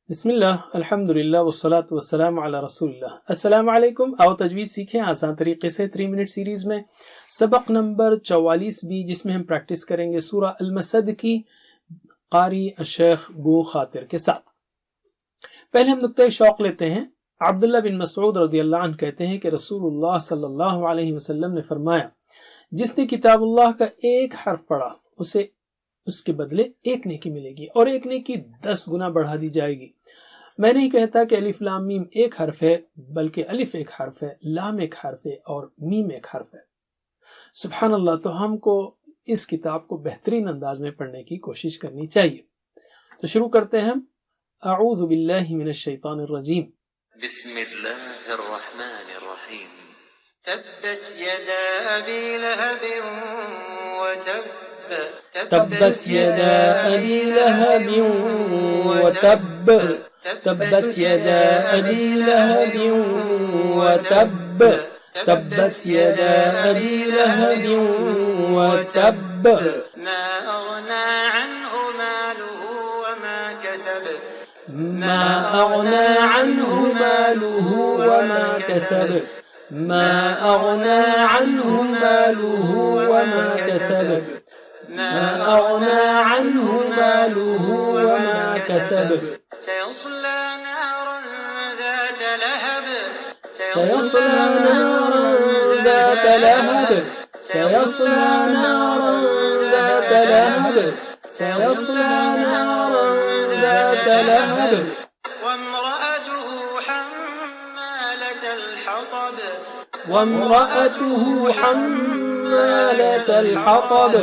बिस्मिल्लाह, अल्हम्दुलिल्लाह वस्सलातु वस्सलामु अला रसूलिल्लाह। अस्सलामु अलैकुम। आओ तजवीद सीखें आसान तरीके से 3 मिनट सीरीज में सबक नंबर 44 भी, जिसमें हम प्रैक्टिस करेंगे सूरा अल-मसद की कारी शेख गो खातिर के साथ। पहले हम नुक्ते शौक लेते हैं। अब्दुल्लाह बिन मसऊद रज़ियल्लाहु अन्हु कहते हैं कि रसूलुल्लाह सल्लल्लाहु अलैहि वसल्लम ने फरमाया, जिसने किताबुल्लाह का एक हर्फ पढ़ा उसे उसके बदले एक नेकी मिलेगी और एक नेकी 10 गुना बढ़ा दी जाएगी। मैं नहीं कहता कि अलिफ लाम मीम एक हर्फ है, बल्कि अलिफ एक हर्फ है, लाम एक हर्फ है और मीम एक हर्फ है। सुभान अल्लाह। तो हमको इस किताब को बेहतरीन अंदाज में पढ़ने की कोशिश करनी चाहिए। तो शुरू करते हैं। अऊज़ु बिल्लाहि मिनश शैतानिर रजीम। बिस्मिल्लाहिर रहमानिर रहीम। तब्बत यदा अबी लहब व तब तब्बत यदा अबी लहब व तब। तब्बत यदा अबी लहब व तब। तब्बत यदा अबी लहब व तब। मा अगना अन्हु मालुहु व मा कसब। मा अगना अन्हु मालुहु व मा कसब। मा अगना अन्हु मालुहु व मा कसब। ما أغنى عنه ماله وما كسب। سيصلى نارا ذات لهب. سيصلى نارا ذات لهب. سيصلى نارا ذات لهب. سيصلى نارا ذات لهب. وامرأته حمالة الحطب. وامرأته حمالة الحطب.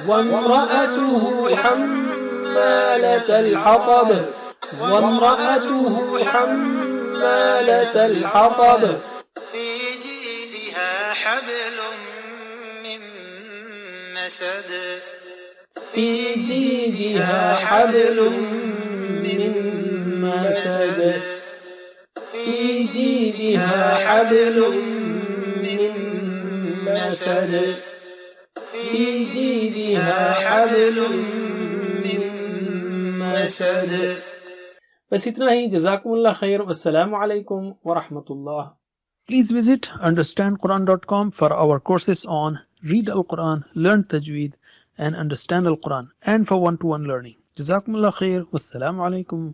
وامرأته حمالة الحطب. وامرأته حمالة الحطب. في جيدها حبل من مسد. في جيدها حبل من مسد. في جيدها حبل من مسد. في جيدها حبل من مسد। बस इतना ही। जज़ाकुमुल्लाह खैर। वस्सलामु अलैकुम व रहमतुल्लाह। Please visit understandquran.com for our courses on Read Al-Quran, Learn Tajweed and Understand Al-Quran, and for one-to-one learning. Jazakumullah khair. Wassalamu alaikum.